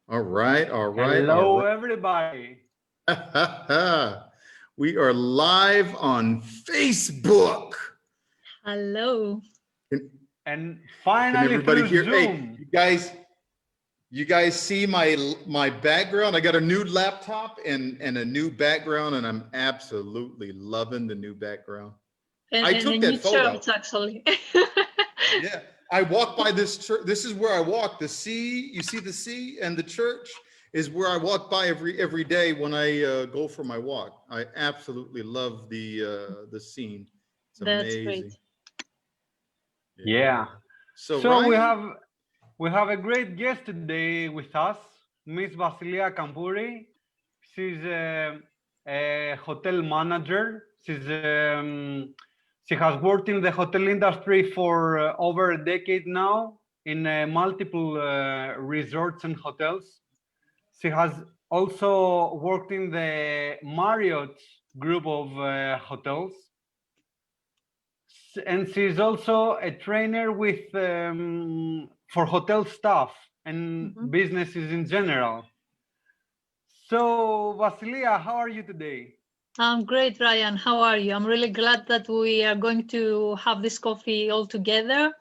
All right, all right, all Hello, right. everybody. We are live on Facebook. Hello. Can, And can finally everybody through hear? Hey, Zoom. you guys see my background? I got a new laptop and a new background, and I'm absolutely loving the new background. And, I and took a that new photo. church, actually. Yeah, I walk by this church. This is where I walk. The sea, you see the sea, and the church is where I walk by every day when I go for my walk. I absolutely love the scene. It's That's great. amazing. Yeah. So So Ryan, we have a great guest today with us, Miss Vassilia Kampouri. She's a hotel manager. She has worked in the hotel industry for over a decade now in multiple resorts and hotels. She has also worked in the Marriott group of hotels, and she's also a trainer with for hotel staff and businesses in general. So, Vassilia, how are you today? I'm great, Ryan. How are you? I'm really glad that we are going to have this coffee all together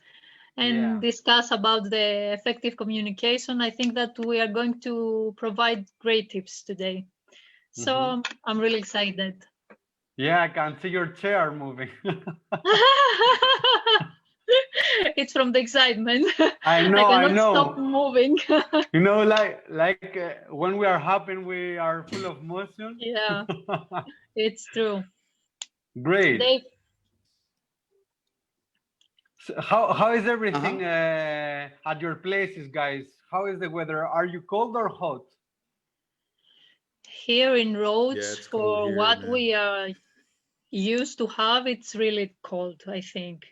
and Yeah. discuss about the effective communication. I think that we are going to provide great tips today. So I'm really excited. Yeah, I can see your chair moving. It's from the excitement. I I know, I cannot stop know. moving. You know, like when we are happy, we are full of motion. Yeah, it's true. Great. Dave, So how is everything at your places, guys? How is the weather? Are you cold or hot? here in yeah, Rhodes, it's cold for here, what man. we are used to have, it's really cold, I think.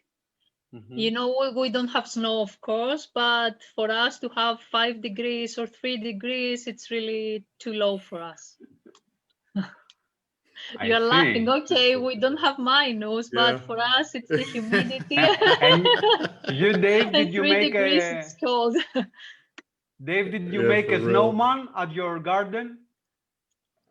You know, we don't have snow, of course, but for us to have 5 degrees or 3 degrees, it's really too low for us. I You're laughing. see. Okay, we don't have minus, but Yeah. for us, it's the humidity. And you, Dave, And 3 degrees, it's cold. Did you Yeah, make for a real. snowman at your garden?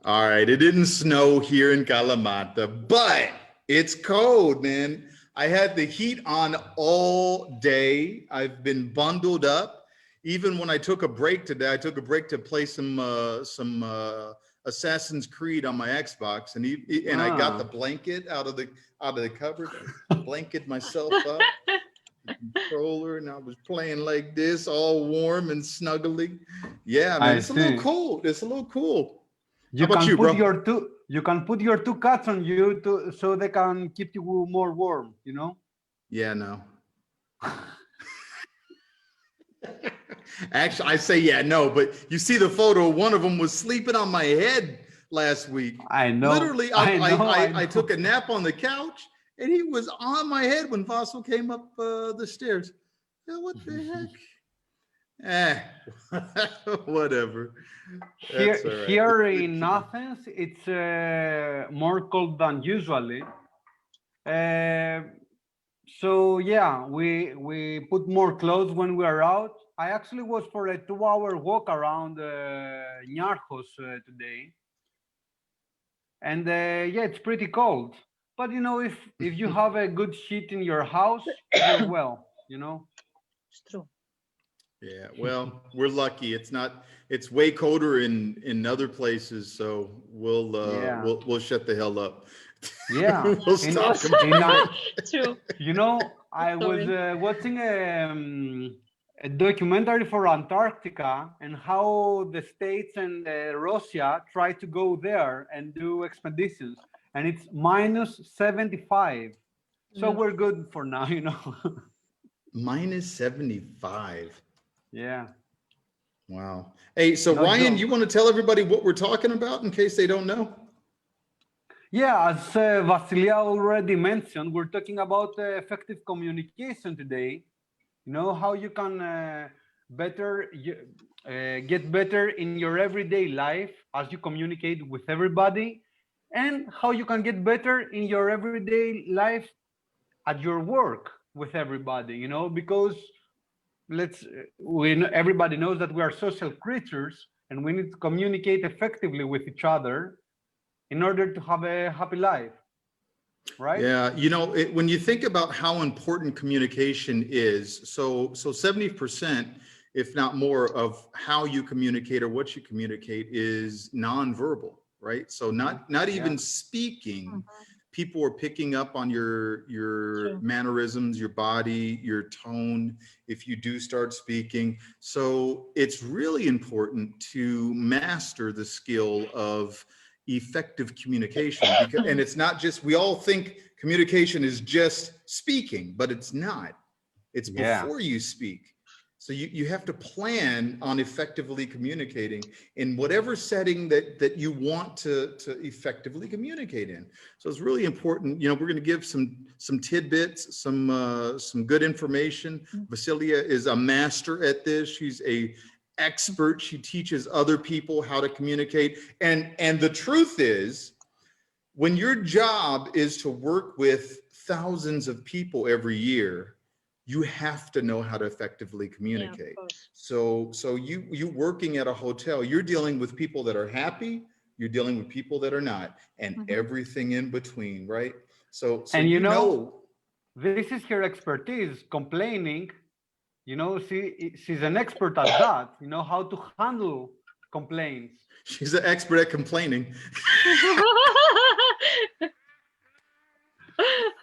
All right, it didn't snow here in Kalamata, but it's cold, man. I had the heat on all day. I've been bundled up. Even when I took a break today, I took a break to play some Assassin's Creed on my Xbox, and I got the Ah, blanket out of the cupboard. I blanketed myself up, controller, and I was playing like this, all warm and snuggly. Yeah, man, I it's a little see. cold. It's a little cool. How You about can you, put bro? your two cats on you to so they can keep you more warm, you know? Yeah, no. Actually, I say yeah, no, but you see the photo. One of them was sleeping on my head last week. I know, Literally, I I I know, I I, I took know. a nap on the couch, and he was on my head when Fossil came up the stairs. Yeah, what the heck? Whatever. That's all right. Here in Athens, it's more cold than usually. Uh, so yeah, we put more clothes when we are out. I actually was for a 2-hour walk around Niarchos today, and yeah, it's pretty cold. But you know, if you have a good heat in your house, you're well. You know. It's true. Yeah, well, we're lucky. It's way colder in other places, so Yeah. we'll shut the hell up. Yeah. We'll In stop in complaining. True. you know, I was Sorry. watching a documentary for Antarctica and how the States and Russia try to go there and do expeditions, and it's minus 75. So No. we're good for now, you know. Minus 75. Yeah, Wow. Hey, so no Ryan, you joke. want to tell everybody what we're talking about in case they don't know? Yeah, as Vassilia already mentioned, we're talking about effective communication today. You know how you can get better in your everyday life as you communicate with everybody, and how you can get better in your everyday life at your work with everybody. You know, because everybody knows that we are social creatures and we need to communicate effectively with each other in order to have a happy life, right? Yeah, you know, when you think about how important communication is, so 70%, if not more, of how you communicate or what you communicate is nonverbal, right? So not even speaking, people are picking up on your True. mannerisms, your body, your tone, if you do start speaking. So it's really important to master the skill of effective communication, because, and it's not just, we all think communication is just speaking, but it's not. It's before you speak. So you have to plan on effectively communicating in whatever setting that you want to effectively communicate in. So it's really important. You know, we're going to give some tidbits, some good information. Vassilia is a master at this. She's a expert. She teaches other people how to communicate. And the truth is, when your job is to work with thousands of people every year, you have to know how to effectively communicate. Yeah, so you working at a hotel, you're dealing with people that are happy, you're dealing with people that are not, and everything in between, right? So and you know, this is her expertise, complaining. You know, she's an expert at that, you know, how to handle complaints. She's an expert at complaining.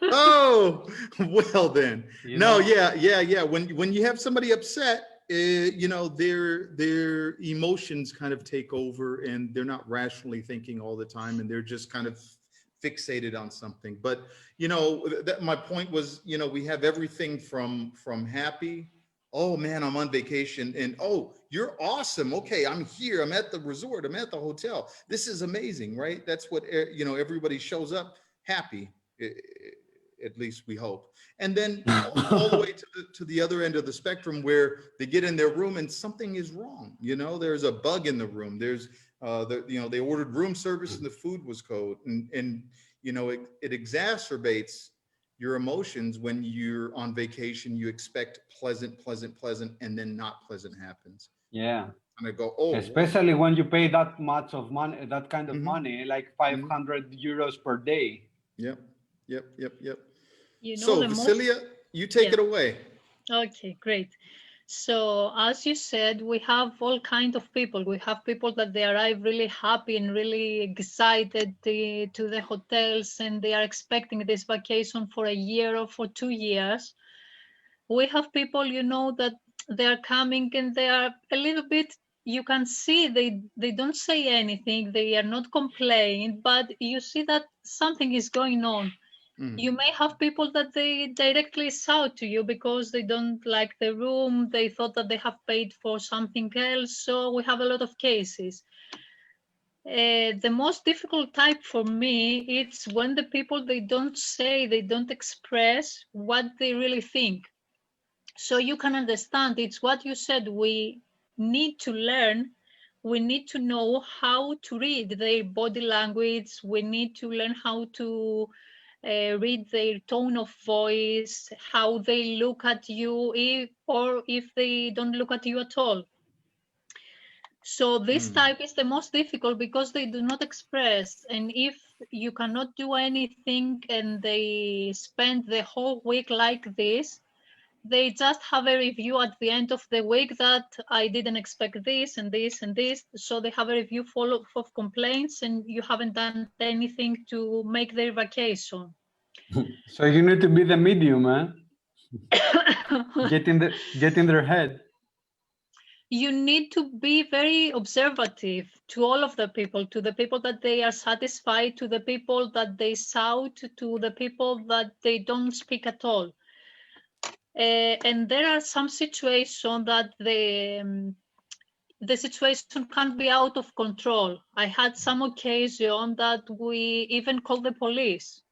Oh, well then. Yeah. When you have somebody upset, you know, their emotions kind of take over and they're not rationally thinking all the time and they're just kind of fixated on something. But, you know, my point was, you know, we have everything from happy, oh man, I'm on vacation, and oh, you're awesome. Okay, I'm here. I'm at the resort. I'm at the hotel. This is amazing, right? That's what, you know, everybody shows up happy. At least we hope. And then all the way to the other end of the spectrum where they get in their room and something is wrong. You know, there's a bug in the room. There's, you know, they ordered room service and the food was cold. And you know, it exacerbates your emotions when you're on vacation. You expect pleasant, and then not pleasant happens. Yeah. And I go, oh. Especially when you pay that much of money, that kind of money, like 500 euros per day. Yep. You know, so Vassilia, you take it away. Okay, great. So as you said, we have all kinds of people. We have people that they arrive really happy and really excited to the hotels, and they are expecting this vacation for a year or for 2 years. We have people, you know, that they are coming and they are a little bit, you can see they don't say anything, they are not complaining, but you see that something is going on. You may have people that they directly shout to you because they don't like the room, they thought that they have paid for something else. So we have a lot of cases. The most difficult type for me, it's when the people, they don't say, they don't express what they really think. So you can understand, it's what you said, we need to learn, we need to know how to read their body language, we need to learn how to read their tone of voice, how they look at you, or if they don't look at you at all. So this type is the most difficult because they do not express. And if you cannot do anything and they spend the whole week like this, they just have a review at the end of the week that I didn't expect this and this and this. So they have a review full of complaints and you haven't done anything to make their vacation. So you need to be the medium, get in their head. You need to be very observative to all of the people, to the people that they are satisfied, to the people that they shout, to the people that they don't speak at all. And there are some situations that the situation can't be out of control. I had some occasion that we even called the police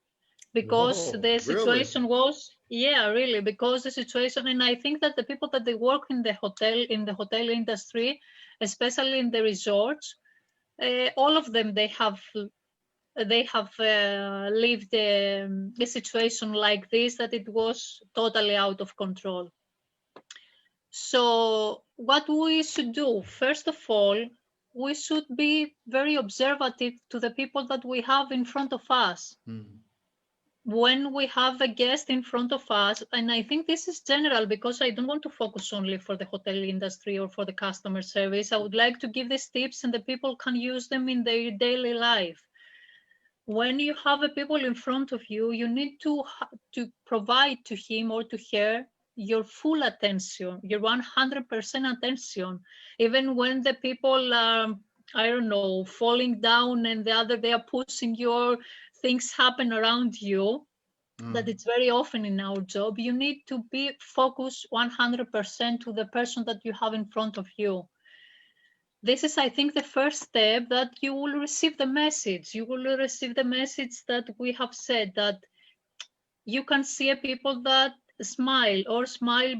because the situation was, really, because the situation, and I think that the people that they work in the hotel industry, especially in the resorts, all of them, they have lived a situation like this, that it was totally out of control. So what we should do, first of all, we should be very observative to the people that we have in front of us. When we have a guest in front of us, and I think this is general because I don't want to focus only for the hotel industry or for the customer service. I would like to give these tips and the people can use them in their daily life. When you have a people in front of you, you need to provide to him or to her your full attention, your 100% attention. Even when the people are, I don't know, falling down and the other they are pushing your things happen around you, that it's very often in our job, you need to be focused 100% to the person that you have in front of you. This is, I think, the first step that you will receive the message. You will receive the message that we have said, that you can see people that smile,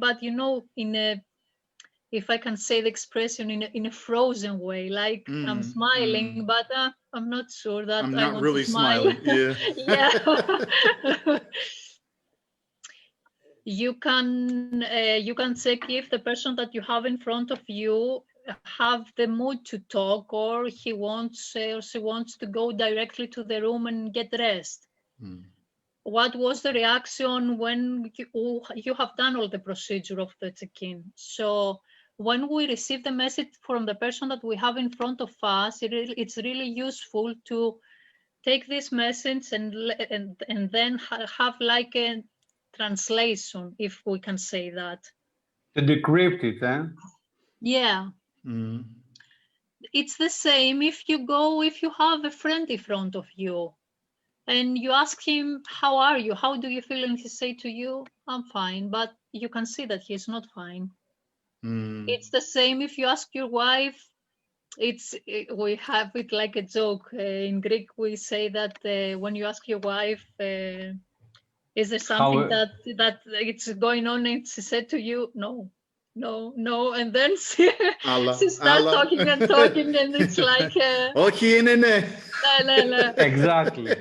but you know, in a, if I can say the expression, in a frozen way, like I'm smiling, but I'm not sure that I'm I not want really to smile. smiling. Yeah. Yeah. You can check if the person that you have in front of you have the mood to talk, or he wants or she wants to go directly to the room and get rest. What was the reaction when you have done all the procedure of the check-in? So when we receive the message from the person that we have in front of us, it's really useful to take this message and then have like a translation, if we can say that. To decrypt it, eh? Yeah. It's the same if you have a friend in front of you and you ask him, how are you? How do you feel? And he say to you, I'm fine, but you can see that he's not fine. It's the same if you ask your wife. We have it like a joke. In Greek, we say that when you ask your wife, is there something that it's going on? And she said to you, no, and then she starts talking, and it's like Exactly.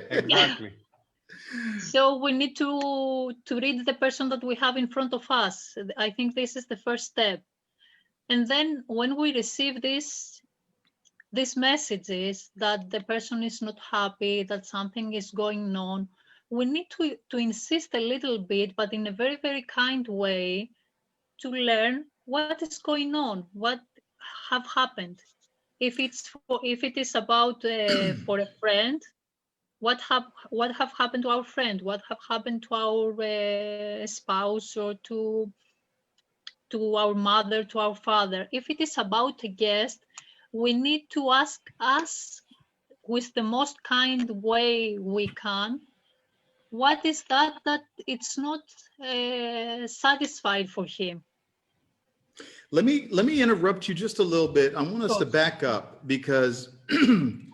So we need to read the person that we have in front of us. I think this is the first step. And then when we receive these messages that the person is not happy, that something is going on, we need to insist a little bit, but in a very, very kind way, to learn what is going on, what have happened. If it is about for a friend, what have happened to our friend, what have happened to our spouse, or to our mother, to our father. If it is about a guest, we need to ask us with the most kind way we can, what is that it's not satisfied for him. Let me interrupt you just a little bit. I want us to back up, because you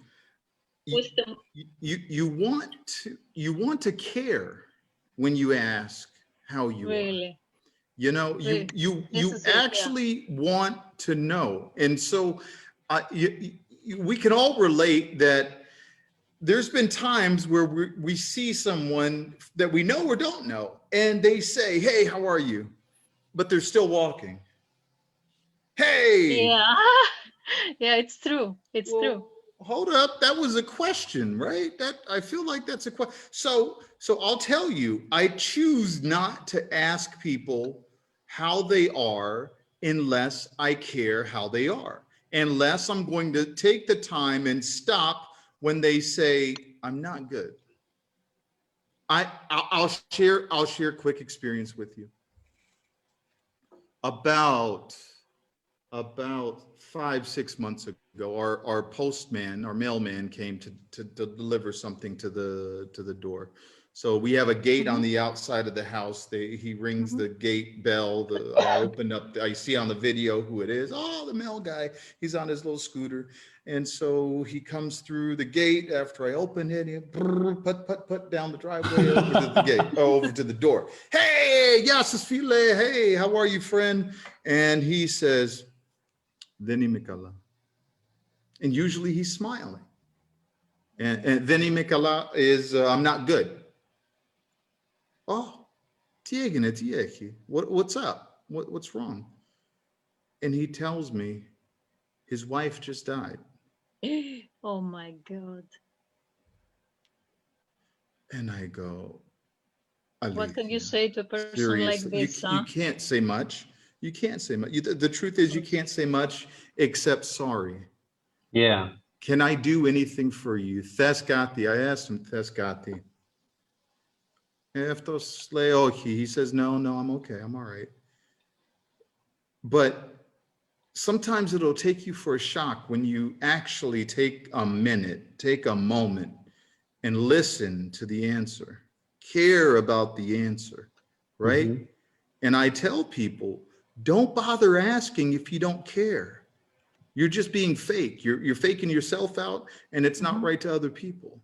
want to care when you ask how you are. You know, you actually want to know. And so we can all relate that there's been times where we see someone that we know or don't know, and they say, hey, how are you? But they're still walking. Hey. Yeah, it's true. It's true. Hold up, that was a question, right? That, I feel like that's a question. So I'll tell you, I choose not to ask people how they are unless I care how they are, unless I'm going to take the time and stop when they say I'm not good. I'll share a quick experience with you. About 5-6 months ago, our postman, our mailman, came to deliver something to the door. So we have a gate on the outside of the house. He rings the gate bell. I open up. I see on the video who it is. Oh, the mail guy. He's on his little scooter, and so he comes through the gate after I open it. He put down the driveway over to the gate, over to the door. Hey, Yassasfile. Hey, how are you, friend? And he says, Veni Mikala. And usually he's smiling. And Veni Mikala is, I'm not good. Oh, what's up? What's wrong? and he tells me his wife just died. Oh my God. And I go, What can you Alicia, say to a person like seriously, this, you huh? can't say much. You can't say much. The truth is, you can't say much except sorry. Yeah. Can I do anything for you? Theskati. I asked him, Theskati. He says, no, I'm okay. I'm all right. But sometimes it'll take you for a shock when you actually take a minute, take a moment, and listen to the answer, care about the answer, right? Mhm. And I tell people, don't bother asking if you don't care. You're just being fake. You're faking yourself out, and it's not right to other people.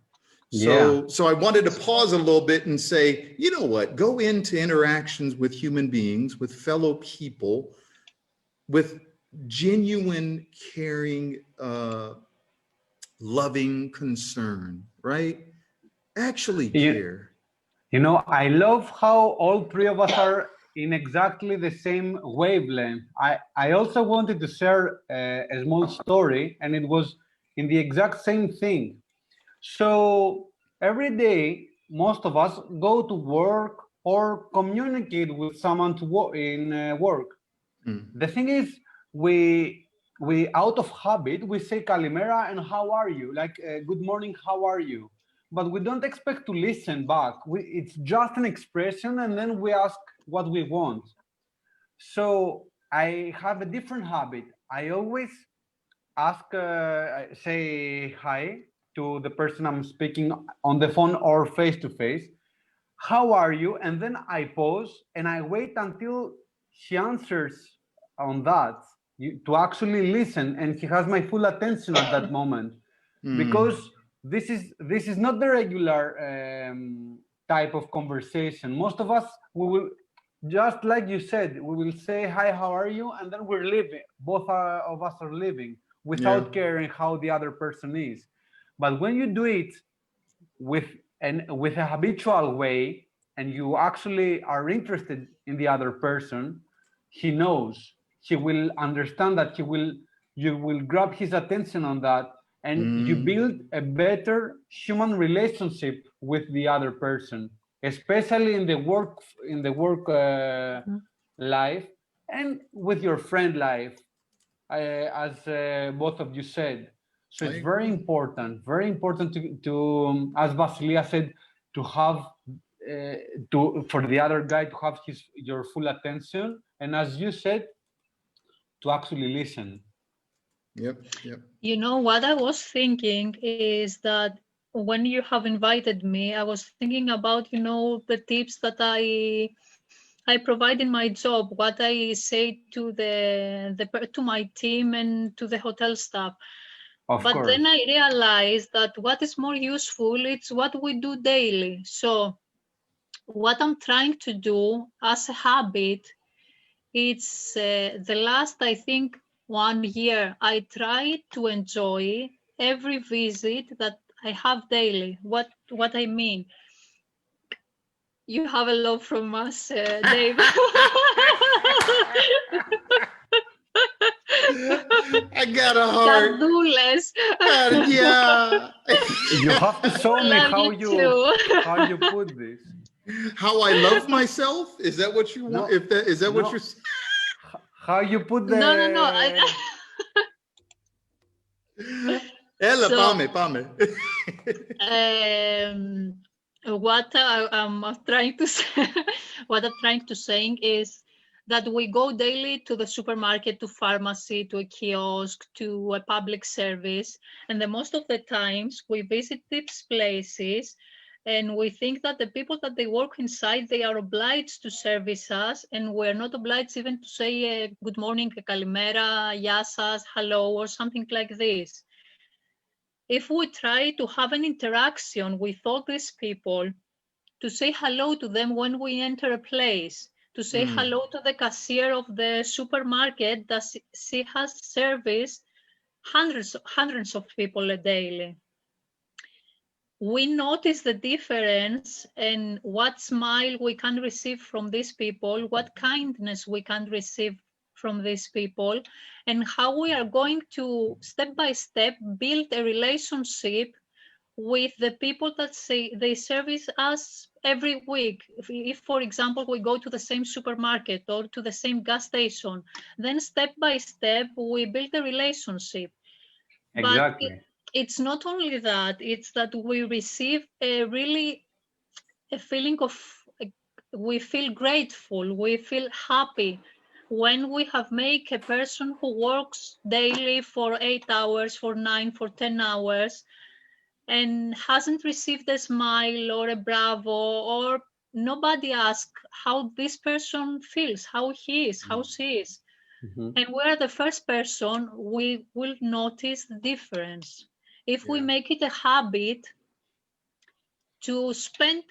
Yeah. So I wanted to pause a little bit and say, you know what? Go into interactions with human beings, with fellow people, with genuine, caring, loving concern, right? Actually You, care. you know, I love how all three of us are in exactly the same wavelength. I also wanted to share a small story, and it was in the exact same thing. So every day, most of us go to work or communicate with someone in work. The thing is, we out of habit we say kalimera and how are you, like good morning, how are you, but we don't expect to listen back. It's just an expression, and then we ask what we want. So I have a different habit. I always ask, say hi to the person I'm speaking on the phone or face to face. How are you? And then I pause and I wait until she answers on that, to actually listen, and he has my full attention at that moment. Because this is not the regular type of conversation. Most of us, we will, just like you said, we will say hi, how are you, and then we're leaving. Both of us are leaving Yeah. without caring how the other person is. But when you do it with with a habitual way, and you actually are interested in the other person, he knows, he will understand that, you will grab his attention on that, and you build a better human relationship with the other person, especially in the work life, and with your friend life, as both of you said. So I it's agree. very important to as Vassilia said, to have for the other guy to have your full attention, and as you said, to actually listen. Yep. You know, what I was thinking is that when you have invited me, I was thinking about, the tips that I provide in my job, what I say to to my team and to the hotel staff. Of But course. then I realized that what is more useful, it's what we do daily. So what I'm trying to do as a habit, it's the last, I think, 1 year, I try to enjoy every visit that I have daily. What I mean, you have a love from us, Dave. I got a heart. Cardules. Yeah. You have to show me Love how you too. you put this. How I love myself? Is that what you want? No, If that is that what no. you're How you put No. Ella, So, pame. what I'm trying to say, what I'm trying to saying is that we go daily to the supermarket, to pharmacy, to a kiosk, to a public service, and the most of the times we visit these places, and we think that the people that they work inside, they are obliged to service us, and we're not obliged even to say good morning, kalimera, yasas, hello, or something like this. If we try to have an interaction with all these people, to say hello to them when we enter a place, to say hello to the cashier of the supermarket that she has serviced hundreds of people a daily. We notice the difference and what smile we can receive from these people, what kindness we can receive from these people, and how we are going to step by step build a relationship with the people that say they service us every week. If, for example, we go to the same supermarket or to the same gas station, then step by step we build a relationship. Exactly. But it's not only that, it's that we receive a feeling of, we feel grateful, we feel happy when we have made a person who works daily for 8 hours, for 9, for 10 hours, and hasn't received a smile or a bravo, or nobody asks how this person feels, how he is, how she is. And we're the first person, we will notice the difference. If we make it a habit to spend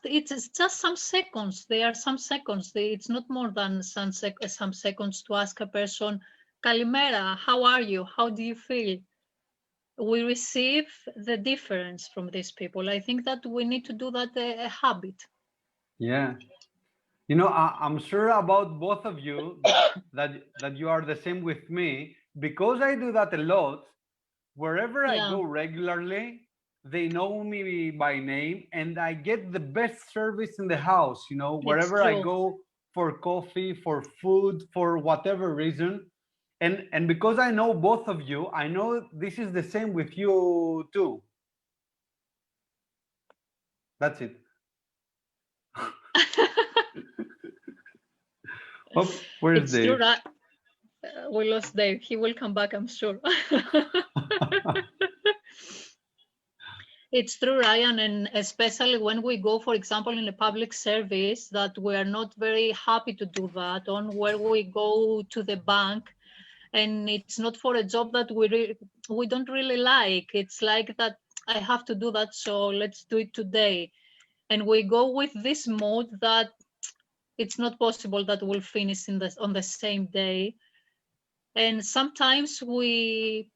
it's just some seconds. There are some seconds. It's not more than some seconds to ask a person, Kalimera, how are you? How do you feel? We receive the difference from these people. I think that we need to do that a habit. Yeah. You know, I'm sure about both of you that you are the same with me, because I do that a lot. Wherever I go regularly, they know me by name, and I get the best service in the house. You know, wherever I go for coffee, for food, for whatever reason, and because I know both of you, I know this is the same with you too. That's it. Oh, where's Dave? True, we lost Dave. He will come back, I'm sure. It's true, Ryan, and especially when we go, for example, in a public service, that we are not very happy to do that, on where we go to the bank, and it's not for a job that we don't really like. It's like that I have to do that, so let's do it today. And we go with this mode that it's not possible that we'll finish on the same day. And sometimes we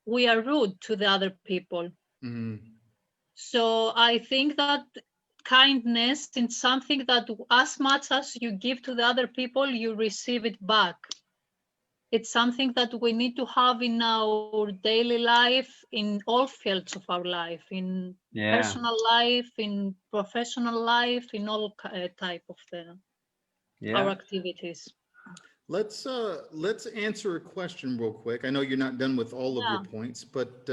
are rude to the other people. So I think that kindness is something that as much as you give to the other people, you receive it back. It's something that we need to have in our daily life, in all fields of our life, in personal life, in professional life, in all type of our activities. Let's answer a question real quick. I know you're not done with all of your points, but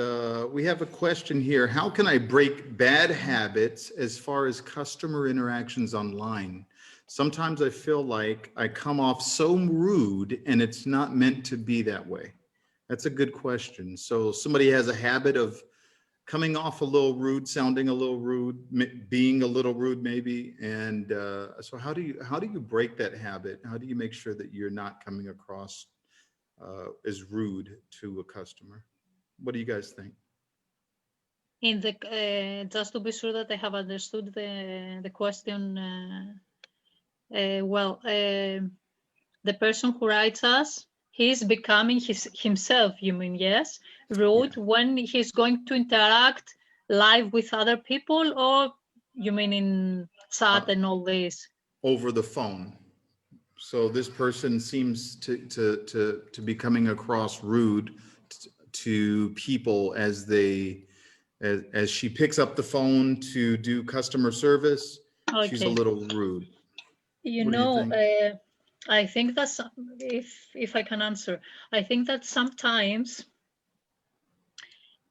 we have a question here. How can I break bad habits as far as customer interactions online? Sometimes I feel like I come off so rude, and it's not meant to be that way. That's a good question. So somebody has a habit of coming off a little rude, sounding a little rude, being a little rude maybe. And so how do you break that habit? How do you make sure that you're not coming across as rude to a customer? What do you guys think? In the just to be sure that I have understood the question well, the person who writes us, he's becoming himself, you mean, yes, rude when he's going to interact live with other people, or you mean in chat and all this? Over the phone. So this person seems to be coming across rude to people as she picks up the phone to do customer service. Okay. She's a little rude. You know, I think that's, if I can answer, I think that sometimes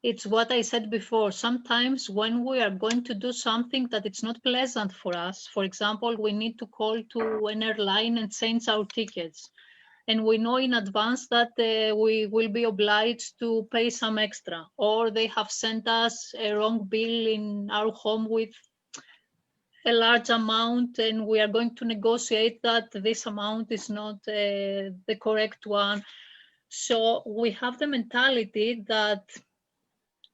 it's what I said before. Sometimes when we are going to do something that it's not pleasant for us, for example, we need to call to an airline and change our tickets, and we know in advance that we will be obliged to pay some extra, or they have sent us a wrong bill in our home with a large amount, and we are going to negotiate that this amount is not the correct one. So we have the mentality that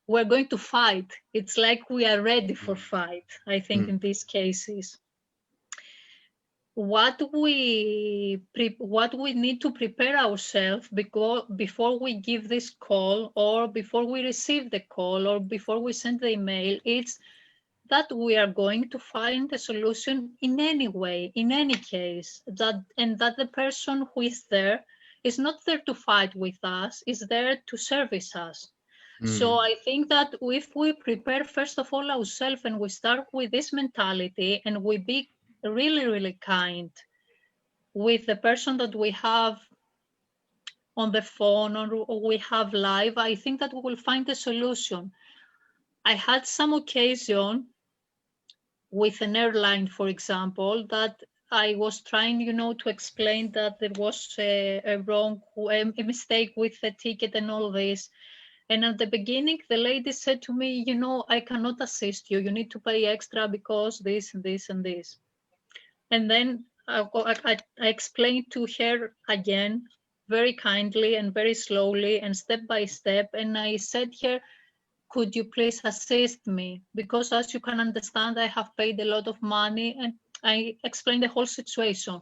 we're going to fight. It's like we are ready for fight, I think, in these cases. What we need to prepare ourselves before we give this call, or before we receive the call, or before we send the email, it's that we are going to find a solution in any way, in any case, and that the person who is there is not there to fight with us, is there to service us. So I think that if we prepare first of all ourselves and we start with this mentality and we be really, really kind with the person that we have on the phone or we have live, I think that we will find a solution. I had some occasion with an airline, for example, that I was trying, to explain that there was a mistake with the ticket and all this. And at the beginning, the lady said to me, I cannot assist you. You need to pay extra because this and this and this. And then I explained to her again, very kindly and very slowly and step by step. And I said here, could you please assist me? Because as you can understand, I have paid a lot of money, and I explained the whole situation.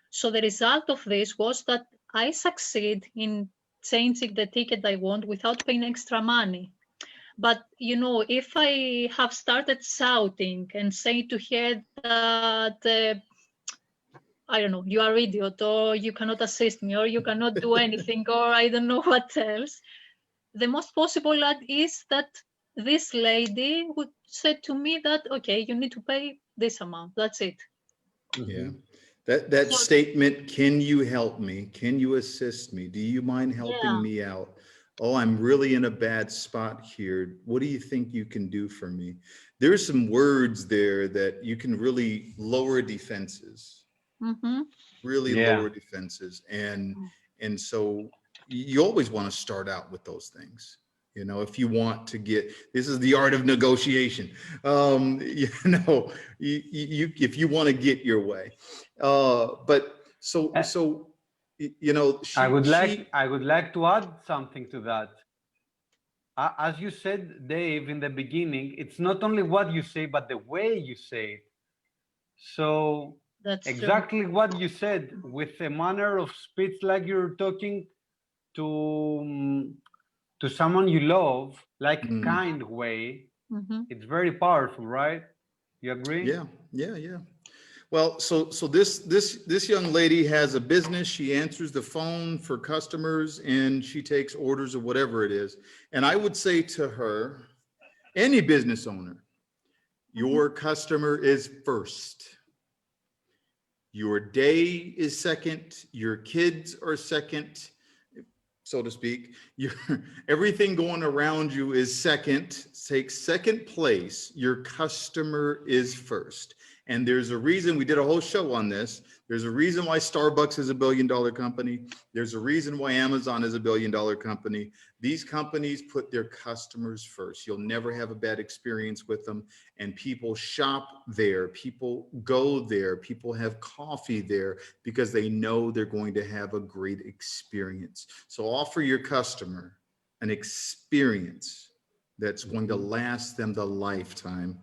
So the result of this was that I succeed in changing the ticket I want without paying extra money. But, if I have started shouting and saying to her that, I don't know, you are idiot, or you cannot assist me, or you cannot do anything, or I don't know what else, the most possible is that this lady would say to me that, okay, you need to pay this amount. That's it. Yeah. That statement, can you help me? Can you assist me? Do you mind helping me out? Oh, I'm really in a bad spot here. What do you think you can do for me? There's some words there that you can really lower defenses. Really lower defenses. And so you always want to start out with those things. If you want to this is the art of negotiation. If you want to get your way. But so I would like to add something to that. As you said, Dave, in the beginning, it's not only what you say, but the way you say it. So that's exactly true. What you said, with a manner of speech like you're talking to someone you love, like a kind way. It's very powerful, right? You agree? Yeah. Well, so this young lady has a business. She answers the phone for customers and she takes orders of whatever it is. And I would say to her, any business owner, your customer is first. Your day is second. Your kids are second, so to speak. Everything going around you is second, takes second place. Your customer is first. And there's a reason, we did a whole show on this. There's a reason why Starbucks is $1 billion company. There's a reason why Amazon is $1 billion company. These companies put their customers first. You'll never have a bad experience with them. And people shop there, people go there, people have coffee there because they know they're going to have a great experience. So offer your customer an experience that's going to last them the lifetime.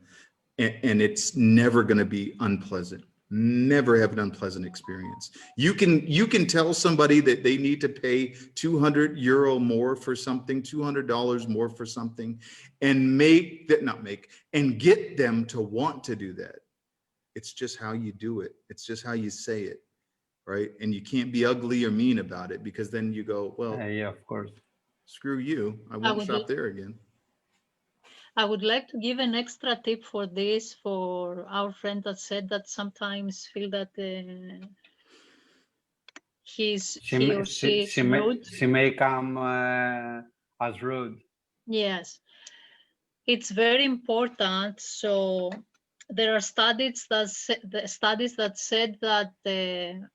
And it's never going to be unpleasant. Never have an unpleasant experience. You can tell somebody that they need to pay €200 more for something, $200 more for something, and get them to want to do that. It's just how you do it. It's just how you say it, right? And you can't be ugly or mean about it, because then you go, well, yeah, of course. Screw you. I won't shop there again. I would like to give an extra tip for this, for our friend that said that sometimes feel that he or she is rude. She may come as rude. Yes, it's very important. So there are studies that said that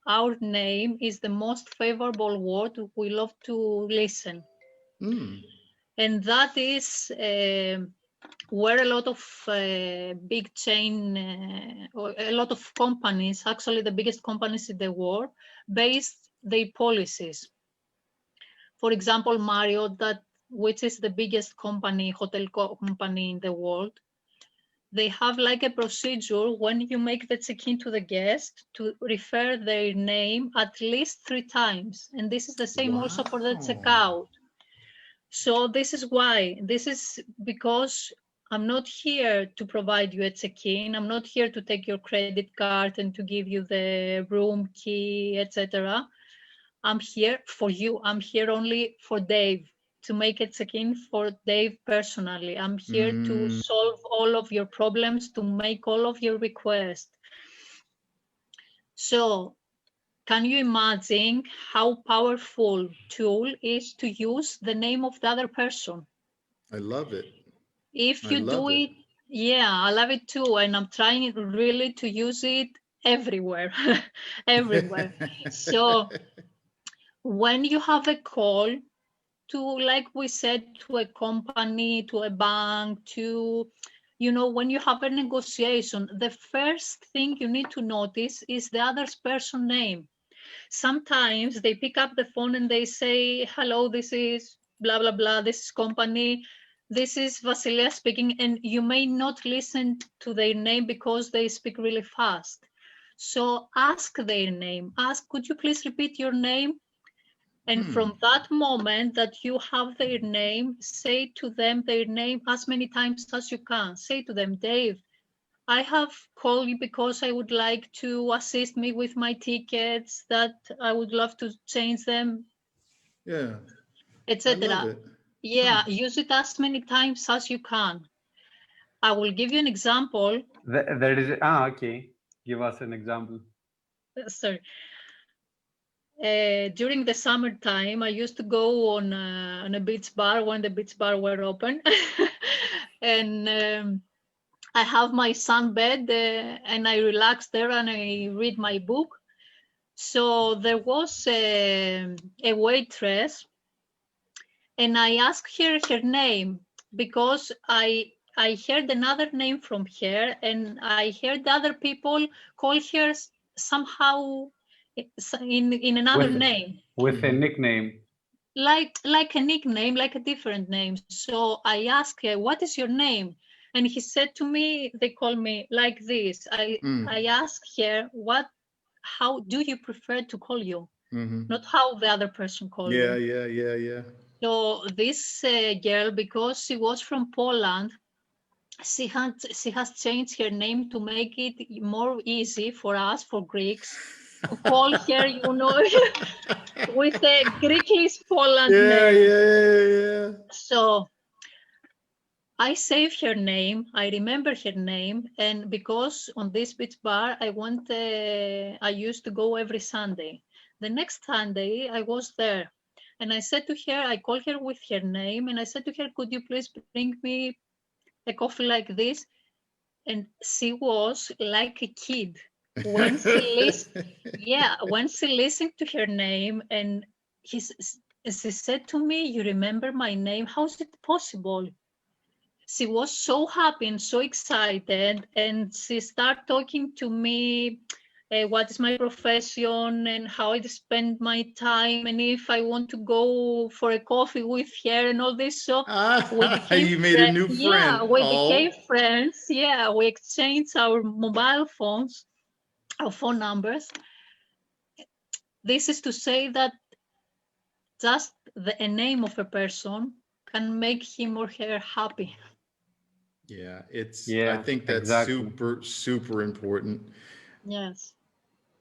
our name is the most favorable word we love to listen, and that is where a lot of big chain or a lot of companies, actually the biggest companies in the world, based their policies. For example, Marriott, which is the biggest hotel company in the world, they have like a procedure when you make the check-in to the guest to refer their name at least 3 times. And this is the same also for the checkout. So this is why. This is because I'm not here to provide you a check-in. I'm not here to take your credit card and to give you the room key, etc. I'm here for you. I'm here only for Dave, to make a check-in for Dave personally. I'm here to solve all of your problems, to make all of your requests. So can you imagine how powerful tool is to use the name of the other person? I love it. If you do it, yeah, I love it too. And I'm trying really to use it everywhere, everywhere. So when you have a call to, like we said, to a company, to a bank, to, you know, when you have a negotiation, the first thing you need to notice is the other person's name. Sometimes they pick up the phone and they say, hello, this is blah, blah, blah, this is company, this is Vassilia speaking, and you may not listen to their name because they speak really fast. So ask their name, ask, could you please repeat your name? And from that moment that you have their name, say to them their name as many times as you can. Say to them, Dave, I have called you because I would like to assist me with my tickets, that I would love to change them, Yeah, etc. Yeah, use it as many times as you can. I will give you an example. There is, okay. Give us an example. Sorry. During the summertime, I used to go on a beach bar when the beach bar were open. And I have my sunbed and I relax there and I read my book. So there was a waitress and I asked her her name because I heard another name from her and I heard other people call her somehow in another name. With a nickname. Like a nickname, like a different name. So I asked her, what is your name? And he said to me, they call me like this. I asked her, how do you prefer to call you? Not how the other person call you. Yeah. So this girl, because she was from Poland, she has changed her name to make it more easy for us, for Greeks, to call her, you know, with a Greeklish Poland name. Yeah. So I saved her name, I remember her name, and because on this beach bar I used to go every Sunday. The next Sunday I was there and I said to her, I called her with her name and I said to her, could you please bring me a coffee like this? And she was like a kid. When she listened to her name and she said to me, you remember my name? How is it possible? She was so happy and so excited, and she started talking to me, what is my profession and how I spend my time and if I want to go for a coffee with her and all this. So we became you made a new friend. Yeah, we became friends. Yeah, we exchanged our mobile phones, our phone numbers. This is to say that just a name of a person can make him or her happy. Yeah, I think that's super important. Yes.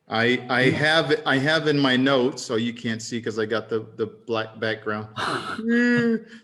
I have in my notes, so you can't see because I got the black background.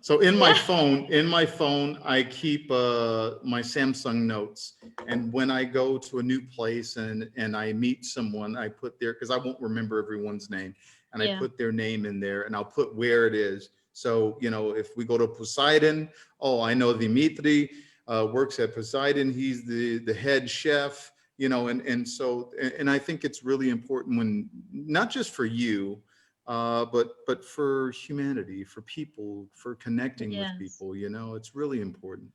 So in my phone, I keep my Samsung notes. And when I go to a new place and I meet someone, I put because I won't remember everyone's name. And I put their name in there and I'll put where it is. So, you know, if we go to Poseidon, I know Dimitri works at Poseidon. He's the head chef, you know, and I think it's really important when, not just for you, but for humanity, for people, for connecting with people, you know, it's really important.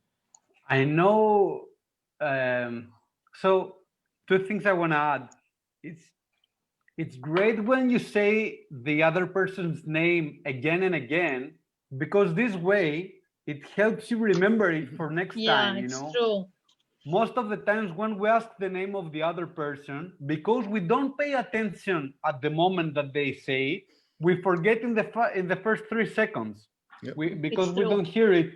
I know. So two things I want to add. It's great when you say the other person's name again and again, because this way it helps you remember it for next time, you know? True. Most of the times when we ask the name of the other person, because we don't pay attention at the moment that they say it, we forget in the first 3 seconds. Because we don't hear it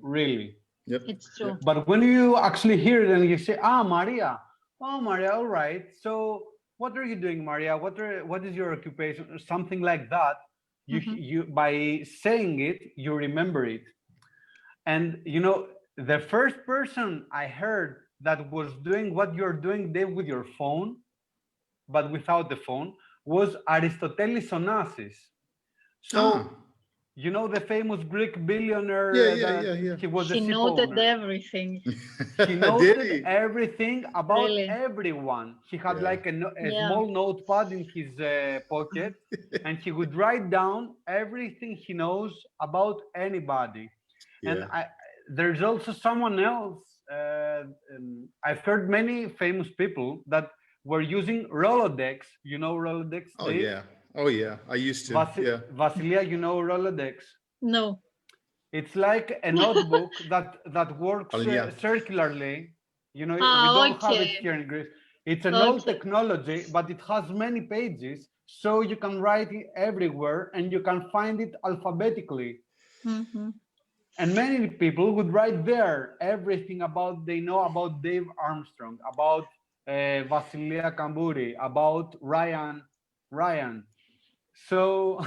really. Yep. It's true. But when you actually hear it and you say, "Ah, Maria, oh Maria, all right. So what are you doing, Maria? What is your occupation?" Or something like that. You by saying it, you remember it. And you know, the first person I heard that was doing what you're doing there with your phone, but without the phone, was Aristotelis Onassis. So you know the famous Greek billionaire that he was a He ship noted owner. everything. He Did noted he? everything about Really? everyone. He had Yeah. like a Yeah. small notepad in his pocket, and he would write down everything he knows about anybody. And Yeah. there's also someone else. I've heard many famous people that were using Rolodex. You know Rolodex, Oh Dave? yeah. Oh yeah. I used to. Yeah. Vassilia, you know Rolodex? No. It's like a notebook that works Yeah. circularly. You know, we Ah, don't have it okay. here in Greece. It's an old Okay. technology, but it has many pages, so you can write it everywhere and you can find it alphabetically. And many people would write there everything about they know about Dave Armstrong, about Vassilia Kampouri, about Ryan. So,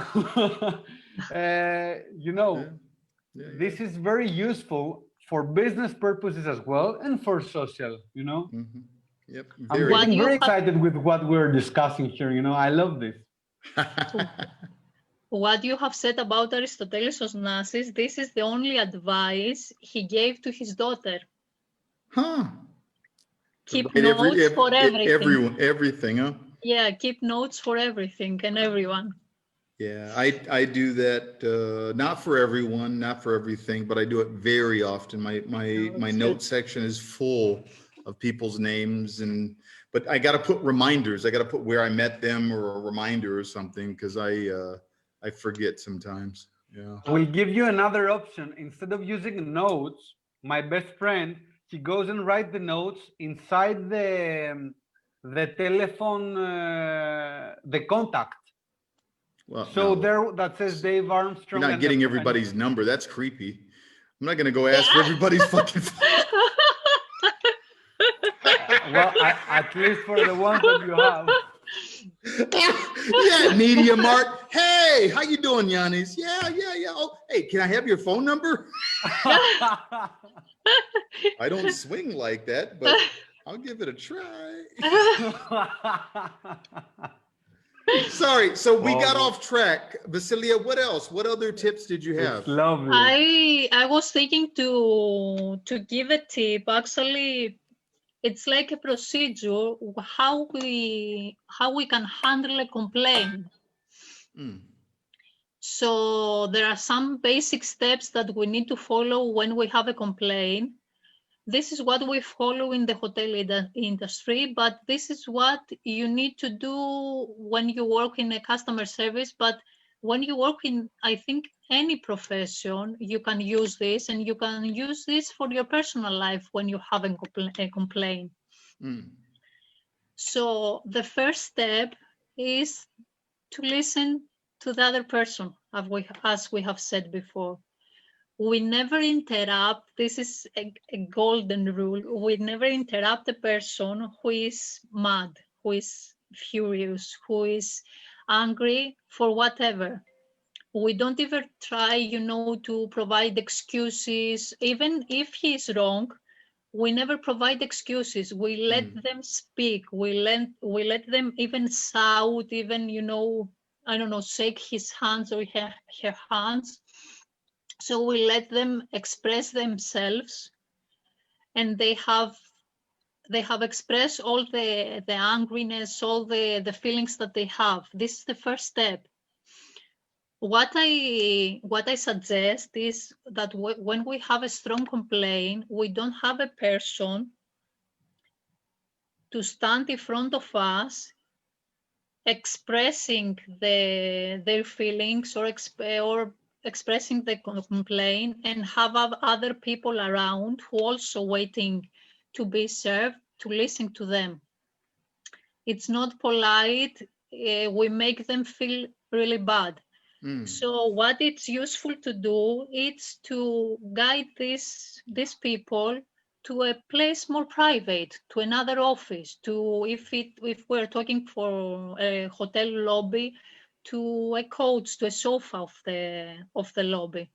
you know, Yeah. this is very useful for business purposes as well and for social, you know. Yep. I'm Very. What getting you very have excited with what we're discussing here, you know. I love this. what you have said about Aristoteles Onassis, this is the only advice he gave to his daughter. Huh. Keep Right, notes for everything. everything, huh? Yeah, keep notes for everything and everyone. Yeah, I do that, not for everyone, not for everything, but I do it very often. My it's note good. section is full of people's names, but I got to put reminders. I got to put where I met them or a reminder or something, because I forget sometimes. Yeah. We'll give you another option. Instead of using notes, my best friend, he goes and writes the notes inside the telephone, the contact. Well, So no, there that says Dave Armstrong. you're not and getting the, everybody's number. That's creepy. I'm not gonna go ask for everybody's fucking phone. well, at least for the ones that you have. Yeah, Media Mart. Hey, how you doing, Yanis? Yeah. Oh, hey, can I have your phone number? I don't swing like that, but I'll give it a try. Sorry, so we got off track. Vassilia, what else? What other tips did you have? It's lovely. I was thinking to give a tip. Actually, it's like a procedure how we can handle a complaint. So there are some basic steps that we need to follow when we have a complaint. This is what we follow in the hotel industry, but this is what you need to do when you work in a customer service. But when you work in, I think, any profession, you can use this, and you can use this for your personal life when you have a complaint. So the first step is to listen to the other person, as we have said before. We never interrupt. This is a golden rule. We never interrupt a person who is mad, who is furious, who is angry for whatever. We don't even try, to provide excuses. Even if he is wrong, we never provide excuses. We let them speak. We let them even shout, even, I don't know, shake his hands or her hands. So we let them express themselves, and they have expressed all the angriness, all the feelings that they have. This is the first step. What I suggest is that when we have a strong complaint, we don't have a person to stand in front of us expressing their feelings or expressing the complaint, and have other people around who also waiting to be served to listen to them. It's not polite. We make them feel really bad. So what it's useful to do is to guide these people to a place more private, to another office, to if we're talking for a hotel lobby, to a couch, to a sofa of the lobby.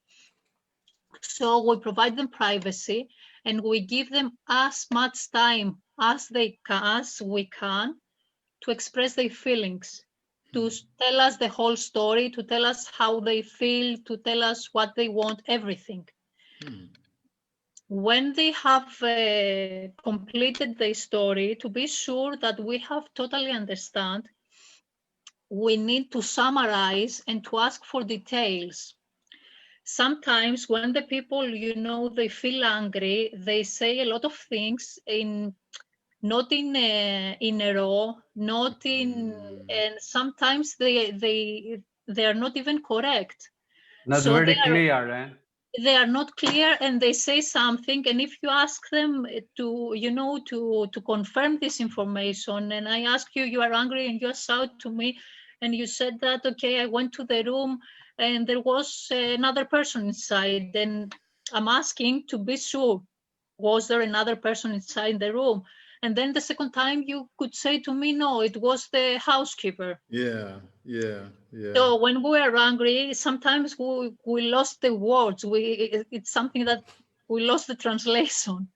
So we provide them privacy, and we give them as much time as we can to express their feelings, to tell us the whole story, to tell us how they feel, to tell us what they want, everything. When they have completed their story, to be sure that we have totally understand, we need to summarize and to ask for details. Sometimes when the people, they feel angry, they say a lot of things not in a row, not in, and sometimes they are not even correct. Not So very clear, they are not clear, and they say something, and if you ask them to to confirm this information, and I ask you, you are angry and you shout to me, and you said that, okay, I went to the room and there was another person inside, then I'm asking to be sure, was there another person inside the room? And then the second time you could say to me, no, it was the housekeeper. Yeah. So when we are angry, sometimes we lost the words. It's something that we lost the translation.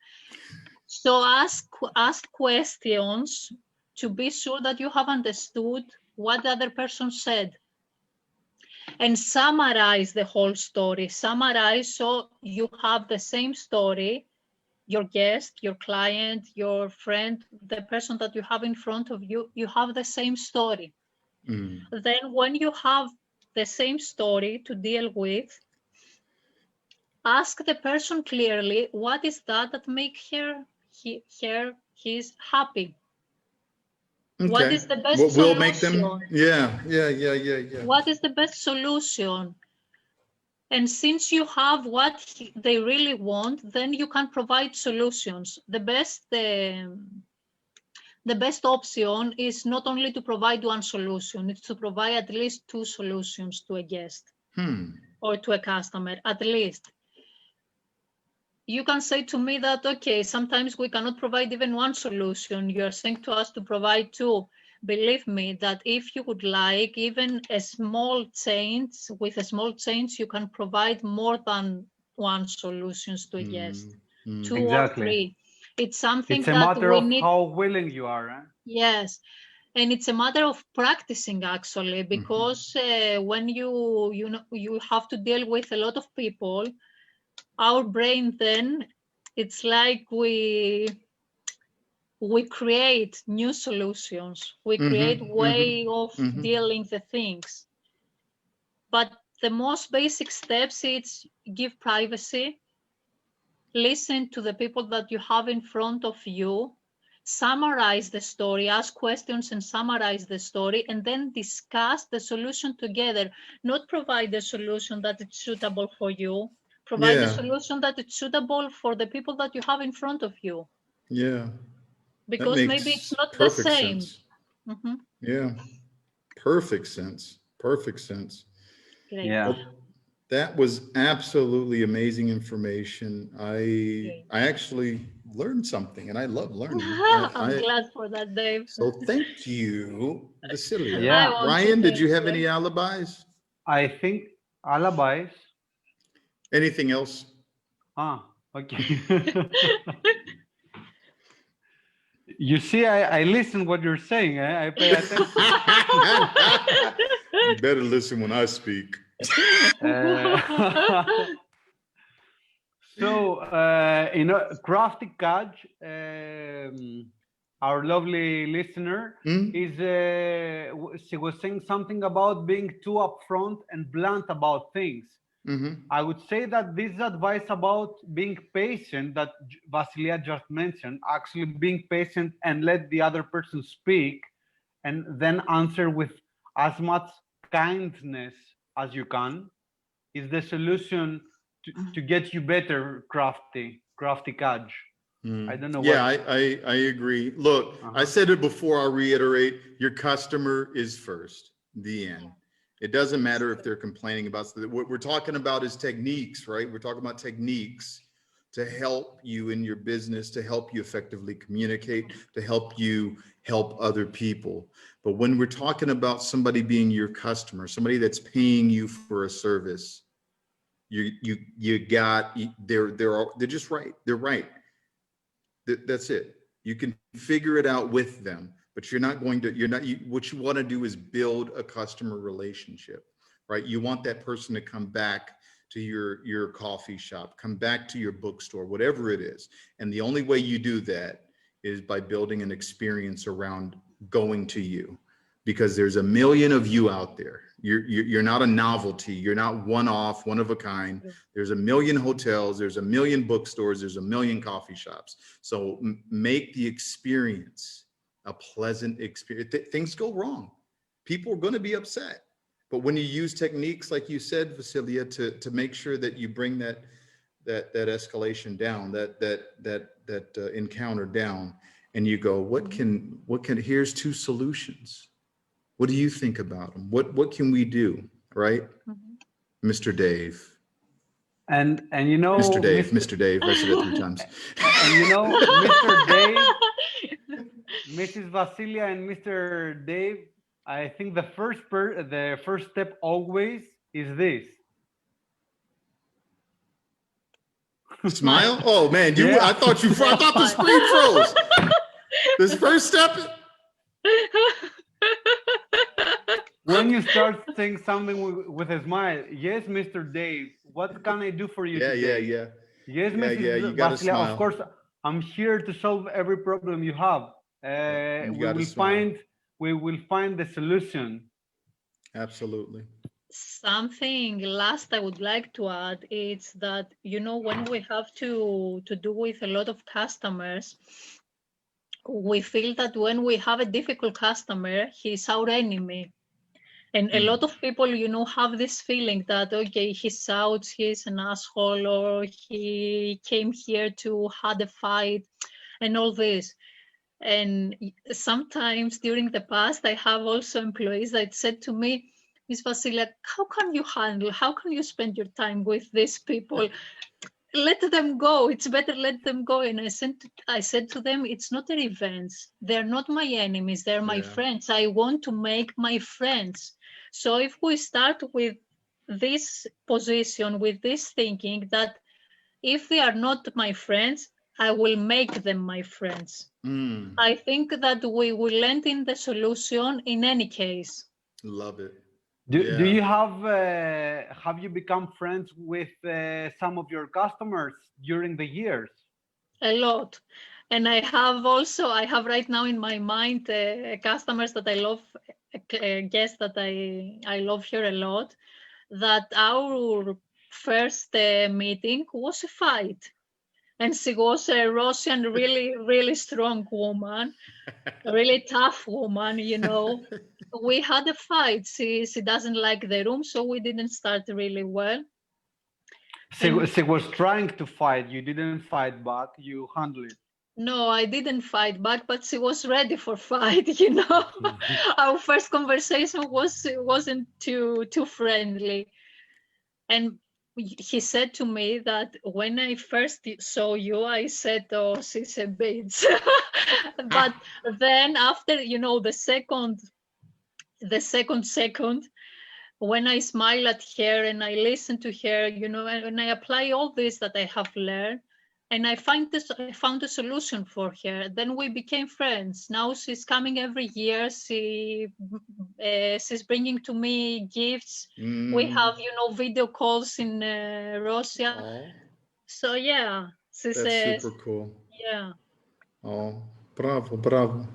So ask questions to be sure that you have understood what the other person said. And summarize the whole story. Summarize so you have the same story, your guest, your client, your friend, the person that you have in front of you, you have the same story. Then when you have the same story to deal with, ask the person clearly, what is that makes he's happy? Okay. What is the best What will solution? make them? Yeah. What is the best solution? And since you have what they really want, then you can provide solutions. The best option is not only to provide one solution, it's to provide at least two solutions to a guest or to a customer, at least. You can say to me that, okay, sometimes we cannot provide even one solution. You are saying to us to provide two. Believe me that if you would like even a small change, with a small change, you can provide more than one solutions to a guest, two or three. It's something it's a that matter we of need. how willing you are. Yes, and it's a matter of practicing actually, because when you have to deal with a lot of people, our brain then, it's like we create new solutions. We create way of dealing the things. But the most basic steps is give privacy, listen to the people that you have in front of you, summarize the story, ask questions and summarize the story, and then discuss the solution together. Not provide the solution that is suitable for you, provide the solution that is suitable for the people that you have in front of you. Yeah. Because maybe it's not the same. Sense. Yeah. Perfect sense. Great. Yeah. Well, that was absolutely amazing information. I actually learned something, and I love learning. I'm glad for that, Dave. So thank you, Vassilia. Yeah. Ryan, did you have any alibis? I think alibis. Anything else? Okay. You see, I listen what you're saying. I pay attention. You better listen when I speak. So, Crafty Kaj, our lovely listener, she was saying something about being too upfront and blunt about things. I would say that this advice about being patient that Vassilia just mentioned, actually being patient and let the other person speak and then answer with as much kindness as you can, is the solution to get you better, Crafty Kaj. I don't know. Yeah, I agree. Look, I said it before, I'll reiterate, your customer is first, the end. It doesn't matter if they're complaining about what we're talking about is techniques, right? We're talking about techniques to help you in your business, to help you effectively communicate, to help you help other people. But when we're talking about somebody being your customer, somebody that's paying you for a service, they're just right. They're right. That's it. You can figure it out with them, but what you want to do is build a customer relationship, right? You want that person to come back to your coffee shop, come back to your bookstore, whatever it is. And the only way you do that is by building an experience around going to you, because there's a million of you out there. You're not a novelty. You're not one off, one of a kind. There's a million hotels. There's a million bookstores. There's a million coffee shops. So make the experience a pleasant experience. Things go wrong. People are going to be upset. But when you use techniques, like you said, Vassilia, to make sure that you bring that escalation down, that encounter down, and you go, what can here's two solutions. What do you think about them? What can we do, right? Mr. Dave. And you know, Mr. Dave, Mr. Dave, I said it 3 times. And you know, Mr. Dave, Mrs. Vassilia and Mr. Dave, I think the first step always is this. Smile? Oh man, I thought the screen froze. This first step. When you start saying something with a smile, yes, Mr. Dave, what can I do for you today? Yeah. Yes, Mrs. Vassilia, of course, I'm here to solve every problem you have. We will find the solution. Absolutely. Something last I would like to add is that, you know, when we have to do with a lot of customers, we feel that when we have a difficult customer, he's our enemy. And a lot of people, you know, have this feeling that, okay, he shouts, he's an asshole, or he came here to have a fight and all this. And sometimes during the past, I have also employees that said to me, Ms. Vassilia, how can you spend your time with these people? Let them go. It's better let them go. And I said to them, it's not a revenge. They're not my enemies. They're my friends. I want to make my friends. So if we start with this position, with this thinking that if they are not my friends, I will make them my friends. I think that we will land in the solution in any case. Love it. Do you have you become friends with some of your customers during the years? A lot. And I have right now in my mind customers that I love, guests that I love here a lot, that our first meeting was a fight. And she was a Russian, really, really strong woman, a really tough woman, you know. We had a fight. She doesn't like the room, so we didn't start really well. She was trying to fight. You didn't fight back. You handled it. No, I didn't fight back, but she was ready for fight, you know. Our first conversation wasn't too friendly. And he said to me that when I first saw you, I said, oh, she's a bitch. But then after, you know, the second, when I smile at her and I listen to her, you know, and I apply all this that I have learned, and I found a solution for her. Then we became friends. Now she's coming every year. She's bringing to me gifts. We have, you know, video calls in Russia. Aww. So yeah, that's super cool. Yeah. Oh, bravo.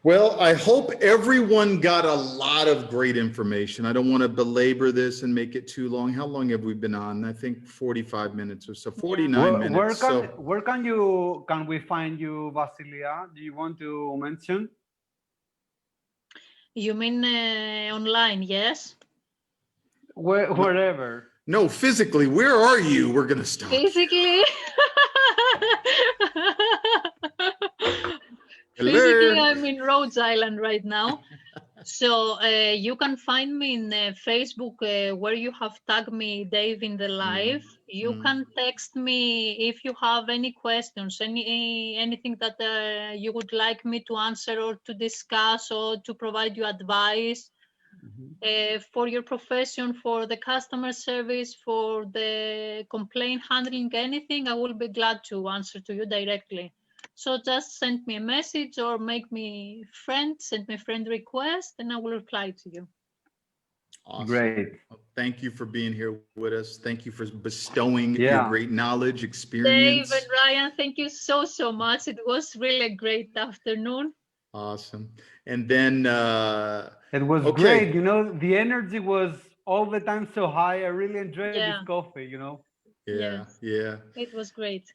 Well, I hope everyone got a lot of great information. I don't want to belabor this and make it too long. How long have we been on? I think 45 minutes or so, 49 minutes. Where can we find you, Vassilia? Do you want to mention? You mean online, yes? Wherever. No, physically, where are you? We're going to stop. Physically? Physically, I'm in Rhode Island right now. So you can find me in Facebook where you have tagged me, Dave, in the live. You can text me if you have any questions, anything that you would like me to answer or to discuss or to provide you advice for your profession, for the customer service, for the complaint handling, anything. I will be glad to answer to you directly. So just send me a message or make me friend, send me a friend request, and I will reply to you. Awesome. Great. Well, thank you for being here with us. Thank you for bestowing your Yeah. great knowledge, Dave experience. and Ryan, thank you so much. It was really a great afternoon. Awesome. And then It was okay. great. You know, the energy was all the time so high. I really enjoyed this Yeah. coffee, you know. Yeah, Yes, yeah. it was great.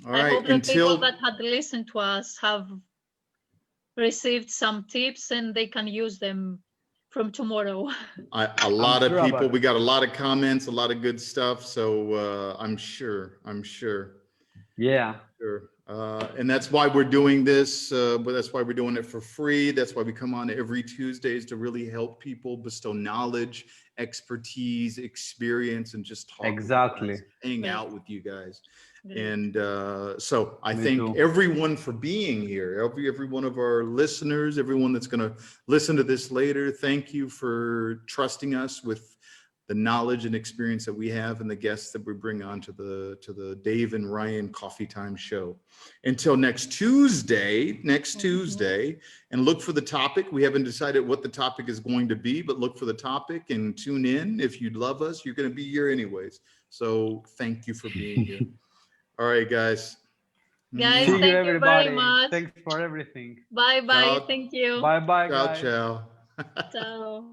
All I right. hope the people Until that had listened to us have received some tips and they can use them from tomorrow. a lot of sure people, about we it. got a lot of comments, a lot of good stuff. So I'm sure. Yeah. Sure. And that's why we're doing this. But that's why we're doing it for free. That's why we come on every Tuesdays to really help people bestow knowledge, expertise, experience, and just talk Exactly. with you guys, hang Yes. out with you guys. Great. And so I Me thank too. everyone for being here. Every one of our listeners, everyone that's going to listen to this later. Thank you for trusting us with the knowledge and experience that we have and the guests that we bring on to the Dave and Ryan Coffee Time show. Until next Tuesday, and look for the topic. We haven't decided what the topic is going to be, but look for the topic and tune in. If you'd love us, you're going to be here anyways. So thank you for being here. All right, guys. Guys, See you, thank you very everybody. much. Thanks for everything. Bye bye. Ciao. Thank you. Bye bye, Ciao, guys. ciao. Ciao.